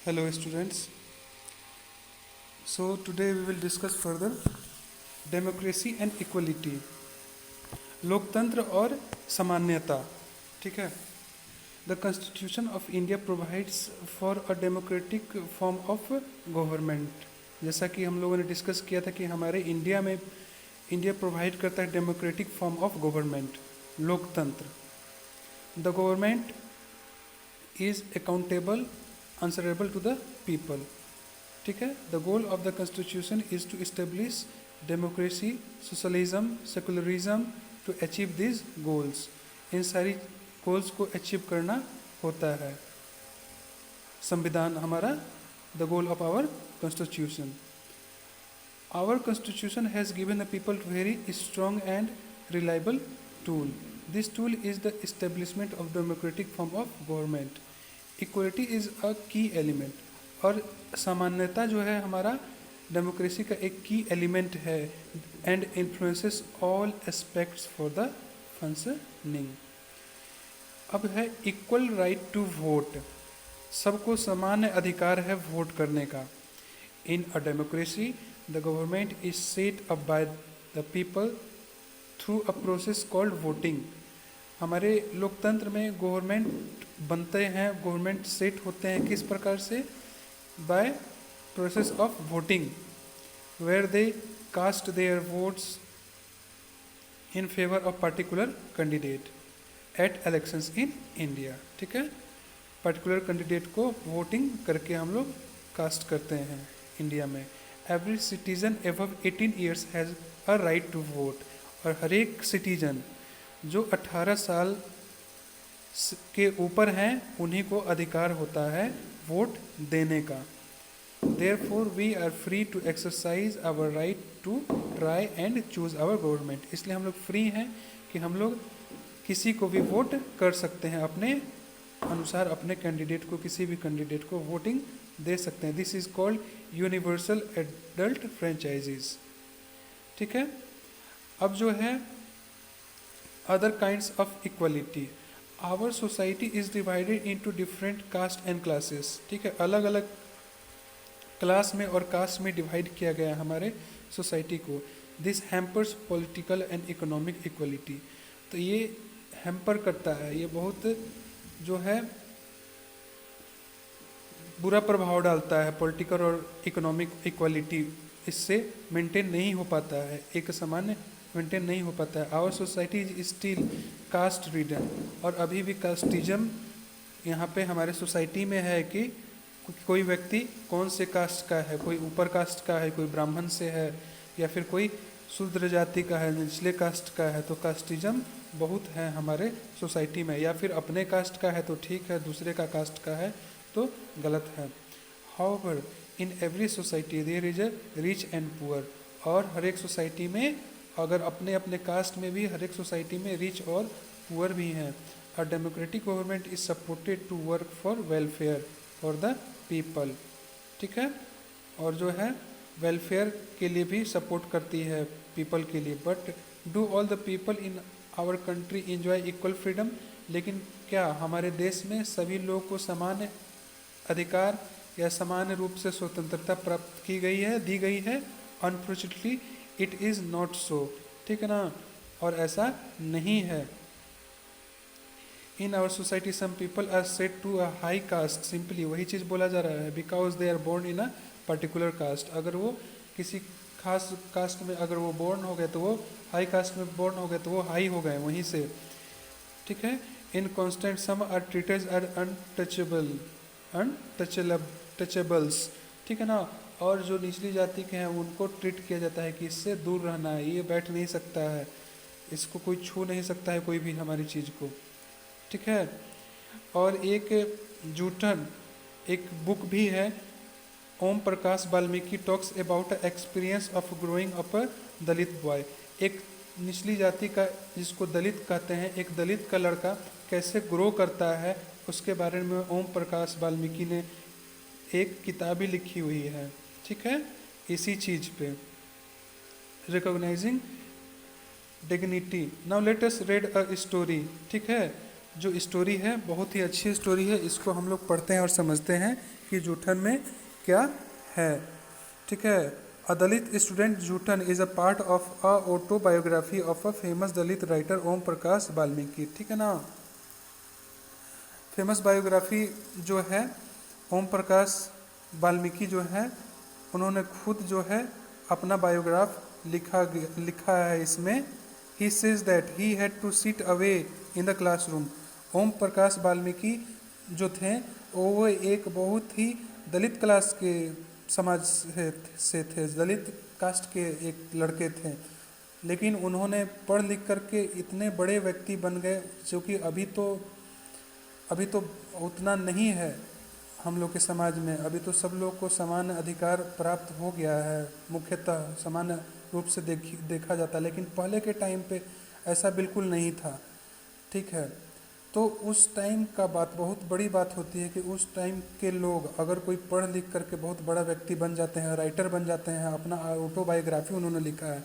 Hello students. So today we will discuss further democracy and equality, लोकतंत्र और समानता. ठीक है. The Constitution of India provides for a democratic form of government. जैसा कि हम लोगों ने डिस्कस किया था कि हमारे इंडिया प्रोवाइड करता है डेमोक्रेटिक फॉर्म ऑफ गवर्नमेंट, लोकतंत्र. The government is accountable, answerable to the people. ठीक है. The goal of the constitution is to establish democracy, socialism, secularism to achieve this goals. इन सारी गोल्स को अचीव करना होता है संविधान हमारा, the goal of our constitution. Our constitution has given the people very strong and reliable tool. This tool is the establishment of democratic form of government. Equality is a की element. और समानता जो है हमारा डेमोक्रेसी का एक की element है and influences all aspects for the functioning. अब है इक्वल राइट टू वोट. सबको समान अधिकार है वोट करने का. In a democracy the government is set up by the people through a process called voting. हमारे लोकतंत्र में गवर्नमेंट बनते हैं, गवर्नमेंट सेट होते हैं किस प्रकार से? By process of voting, where they cast their votes in favour of particular candidate at elections in India. ठीक है. पर्टिकुलर कैंडिडेट को वोटिंग करके हम लोग कास्ट करते हैं इंडिया में. Every citizen above 18 years has a right to vote. और हर एक सिटीजन जो 18 साल के ऊपर हैं उन्हीं को अधिकार होता है वोट देने का. Therefore we are free to exercise our right to try and choose our government. इसलिए हम लोग फ्री हैं कि हम लोग किसी को भी वोट कर सकते हैं, अपने अनुसार अपने कैंडिडेट को, किसी भी कैंडिडेट को वोटिंग दे सकते हैं. This is called universal adult franchises. ठीक है. अब जो है other kinds of equality. Our society is divided into different caste and classes. ठीक है. अलग अलग क्लास में और कास्ट में डिवाइड किया गया हमारे सोसाइटी को. This hampers political and economic equality. तो ये हैम्पर करता है, ये बहुत जो है बुरा प्रभाव डालता है पॉलिटिकल और इकोनॉमिक इक्वलिटी. इससे मेंटेन नहीं हो पाता है, एक सामान्य मेंटेन नहीं हो पाता है. Our society is still caste ridden. और अभी भी कास्टिज्म यहाँ पे हमारे सोसाइटी में है कि कोई व्यक्ति कौन से कास्ट का है, कोई ऊपर कास्ट का है, कोई ब्राह्मण से है, या फिर कोई शूद्र जाति का है, निचले कास्ट का है. तो कास्टिज्म बहुत है हमारे सोसाइटी में. या फिर अपने कास्ट का है तो ठीक है, दूसरे का कास्ट का है तो गलत है. However in every society there is a rich and poor. और हर एक सोसाइटी में, अगर अपने अपने कास्ट में भी हर एक सोसाइटी में रिच और पुअर भी हैं. A democratic government is supported to work for welfare for the people. ठीक है. और जो है वेलफेयर के लिए भी सपोर्ट करती है पीपल के लिए. But do all the people in our country enjoy equal freedom. लेकिन क्या हमारे देश में सभी लोगों को समान अधिकार या समान रूप से स्वतंत्रता प्राप्त की गई है, दी गई है? Unfortunately it is not so. ठीक है ना. और ऐसा नहीं है. In our society some people are set to a high caste. Simply वही चीज़ बोला जा रहा है, because they are born in a particular caste. अगर वो किसी खास कास्ट में अगर वो बोर्न हो गए तो वो हाई कास्ट में बोर्न हो गए तो वो हाई हो गए वहीं से. ठीक है. In constant some are treated are untouchables. ठीक है ना. और जो निचली जाति के हैं उनको ट्रीट किया जाता है कि इससे दूर रहना है, ये बैठ नहीं सकता है, इसको कोई छू नहीं सकता है कोई भी हमारी चीज़ को. ठीक है. और एक जूठन एक बुक भी है, Om Prakash Valmiki talks about experience of growing up a Dalit boy. एक निचली जाति का, जिसको दलित कहते हैं, एक दलित का लड़का कैसे ग्रो करता है उसके बारे में ओम प्रकाश वाल्मीकि ने एक किताब ही लिखी हुई है. ठीक है. इसी चीज़ पे recognising dignity. Now let us read a story. ठीक है. जो स्टोरी है बहुत ही अच्छी स्टोरी है, इसको हम लोग पढ़ते हैं और समझते हैं कि जूठन में क्या है। ठीक है, a Dalit student Joothan is a part of a autobiography of a famous Dalit writer Om Prakash Valmiki. ठीक है ना, फेमस बायोग्राफी जो है ओम प्रकाश वाल्मीकि जो है, उन्होंने खुद जो है अपना बायोग्राफ लिखा है इसमें। He says that he had to sit away in the classroom. Om Prakash Valmiki जो थे वो एक बहुत ही दलित क्लास के समाज से थे, दलित कास्ट के एक लड़के थे, लेकिन उन्होंने पढ़ लिख करके इतने बड़े व्यक्ति बन गए, जो कि अभी तो उतना नहीं है हम लोग के समाज में। अभी तो सब लोग को समान अधिकार प्राप्त हो गया है, मुख्यतः समान रूप से देखा जाता है, लेकिन पहले के टाइम पे ऐसा बिल्कुल नहीं था। ठीक है, तो उस टाइम का बात बहुत बड़ी बात होती है कि उस टाइम के लोग अगर कोई पढ़ लिख करके बहुत बड़ा व्यक्ति बन जाते हैं, राइटर बन जाते हैं, अपना ऑटोबायोग्राफी उन्होंने लिखा है,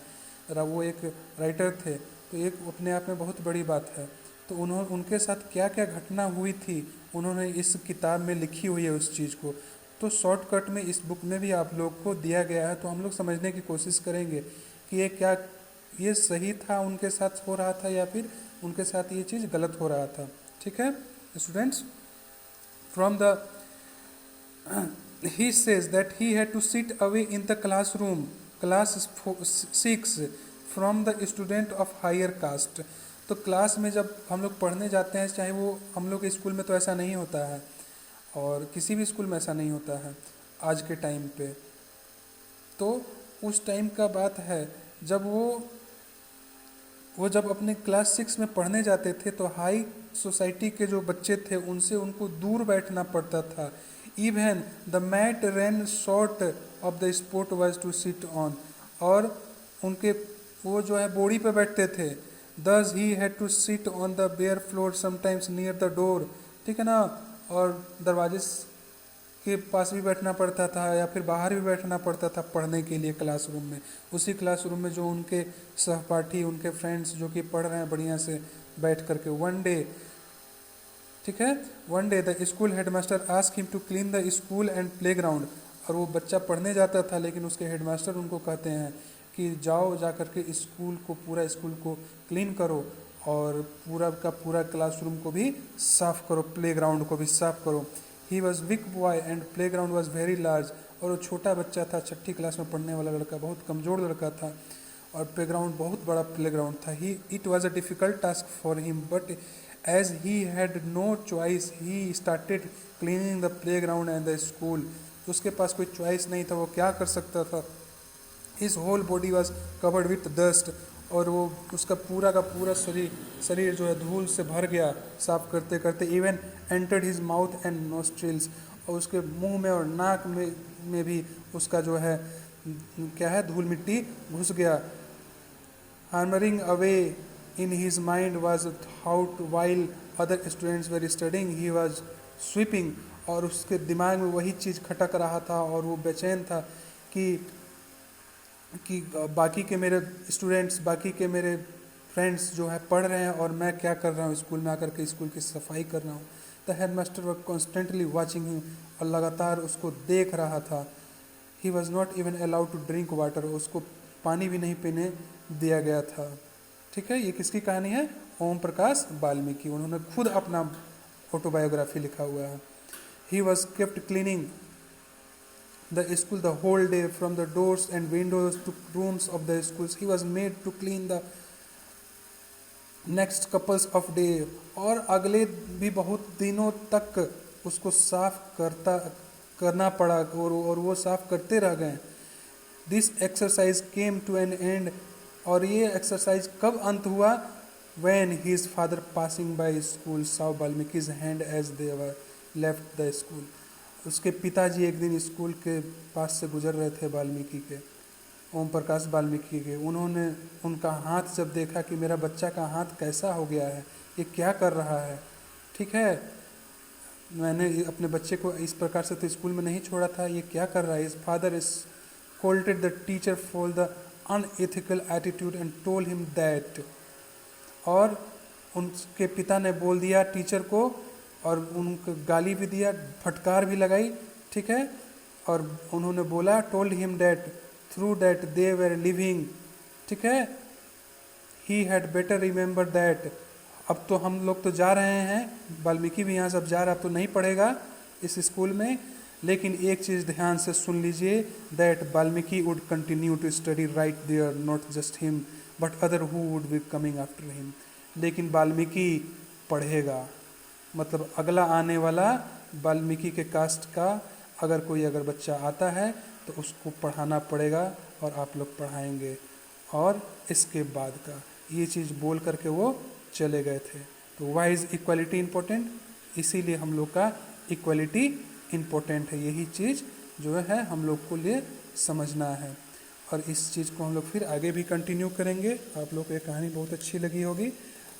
वो एक राइटर थे, तो एक अपने आप में बहुत बड़ी बात है। तो उनके साथ क्या क्या घटना हुई थी उन्होंने इस किताब में लिखी हुई है उस चीज़ को। तो शॉर्टकट में इस बुक में भी आप लोग को दिया गया है, तो हम लोग समझने की कोशिश करेंगे कि ये सही था उनके साथ हो रहा था या फिर उनके साथ ये चीज़ गलत हो रहा था। ठीक है students, from the he says that he had to sit away in the classroom class 6 from the student of higher caste। तो क्लास में जब हम लोग पढ़ने जाते हैं, चाहे वो हम लोग के स्कूल में तो ऐसा नहीं होता है और किसी भी स्कूल में ऐसा नहीं होता है आज के टाइम पे, तो उस टाइम का बात है जब वो जब अपने क्लास 6 में पढ़ने जाते थे तो हाई सोसाइटी के जो बच्चे थे उनसे उनको दूर बैठना पड़ता था। Even the mat rain short of the sport was to sit on, और उनके वो जो है बोड़ी पे बैठते थे। Thus he had to sit on the bare floor sometimes near the door. ठीक है ना, और दरवाजे के पास भी बैठना पड़ता था या फिर बाहर भी बैठना पड़ता था पढ़ने के लिए क्लासरूम में। उसी क्लासरूम में जो उनके सहपाठी, उनके फ्रेंड्स जो कि पढ़ रहे हैं बढ़िया से बैठ करके। वन डे, ठीक है, one day the school headmaster ask him to clean the school and playground. और वो बच्चा पढ़ने जाता था लेकिन उसके हेडमास्टर उनको कहते हैं कि जाओ जा करके पूरा स्कूल को क्लीन करो और पूरा का पूरा क्लासरूम को भी साफ करो, प्ले ग्राउंड को भी साफ करो। He was weak boy and play ground was very large. और वो छोटा बच्चा था, 6ठी क्लास में पढ़ने वाला लड़का, बहुत कमज़ोर लड़का था और प्ले ग्राउंड बहुत बड़ा प्ले ग्राउंड था। It was a difficult task for him but as he had no choice he started cleaning the playground and the school. उसके पास कोई चॉइस नहीं था, वो क्या कर सकता था। His whole body was covered with dust, और वो उसका पूरा का पूरा शरीर जो है धूल से भर गया साफ करते करते। Even entered his mouth and nostrils, और उसके मुंह में और नाक में भी उसका जो है क्या है धूल मिट्टी घुस गया। Hammering away in his mind was thought while other students were studying he was sweeping. और उसके दिमाग में वही चीज़ खटक रहा था और वो बेचैन था कि बाकी के मेरे स्टूडेंट्स, बाकी के मेरे फ्रेंड्स जो है पढ़ रहे हैं और मैं क्या कर रहा हूँ, स्कूल में आकर के स्कूल की सफाई कर रहा हूँ। The headmaster were constantly watching him, और लगातार उसको देख रहा था। He was not even allowed to drink water, उसको पानी भी नहीं पीने दिया गया था। ठीक है, ये किसकी कहानी है? ओम प्रकाश वाल्मीकि, उन्होंने खुद अपना ऑटोबायोग्राफी लिखा हुआ है। He was kept cleaning the school the whole day, from the doors and windows to rooms of the schools. He was made to clean the next couples of day, और अगले भी बहुत दिनों तक उसको साफ करना पड़ा और वो साफ करते रह गए। This exercise came to an end, और ये एक्सरसाइज कब अंत हुआ? when his father passing by school saw Valmiki's hand as they were left the school। उसके पिताजी एक दिन स्कूल के पास से गुजर रहे थे वाल्मीकि के, ओम प्रकाश वाल्मीकि के। उन्होंने उनका हाथ जब देखा कि मेरा बच्चा का हाथ कैसा हो गया है, ये क्या कर रहा है। ठीक है, मैंने अपने बच्चे को इस प्रकार से तो स्कूल में नहीं छोड़ा था, ये क्या कर रहा है। His father is scolded the teacher for the unethical attitude and told him that। और उनके पिता ने बोल दिया टीचर को और उनको गाली भी दिया, फटकार भी लगाई, ठीक है। और उन्होंने बोला told him that through that they were living, ठीक है, he had better remember that. अब तो हम लोग तो जा रहे हैं, वाल्मीकि भी यहाँ सब जा रहा, अब तो नहीं पढ़ेगा इस स्कूल में, लेकिन एक चीज़ ध्यान से सुन लीजिए, that Valmiki would continue to study right there, not just him but other who would be coming after him. लेकिन वाल्मीकि पढ़ेगा, मतलब अगला आने वाला वाल्मीकि के कास्ट का अगर बच्चा आता है तो उसको पढ़ाना पड़ेगा और आप लोग पढ़ाएंगे। और इसके बाद का ये चीज़ बोल करके वो चले गए थे। तो वाई इज़ इक्वालिटी इम्पोर्टेंट, इसीलिए हम लोग का इक्वालिटी इम्पोर्टेंट है। यही चीज़ जो है हम लोग को लिए समझना है, और इस चीज़ को हम लोग फिर आगे भी कंटिन्यू करेंगे। आप लोग को ये कहानी बहुत अच्छी लगी होगी।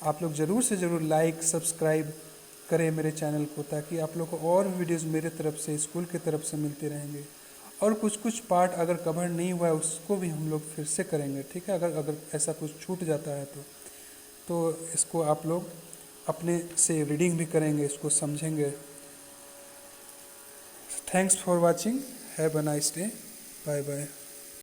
आप लोग ज़रूर से ज़रूर लाइक सब्सक्राइब करें मेरे चैनल को, ताकि आप लोग को और वीडियोस मेरे तरफ से, स्कूल की तरफ से मिलते रहेंगे। और कुछ पार्ट अगर कवर नहीं हुआ है उसको भी हम लोग फिर से करेंगे, ठीक है। अगर ऐसा कुछ छूट जाता है तो इसको आप लोग अपने से रीडिंग भी करेंगे, इसको समझेंगे। Thanks for watching, have a nice day, bye bye.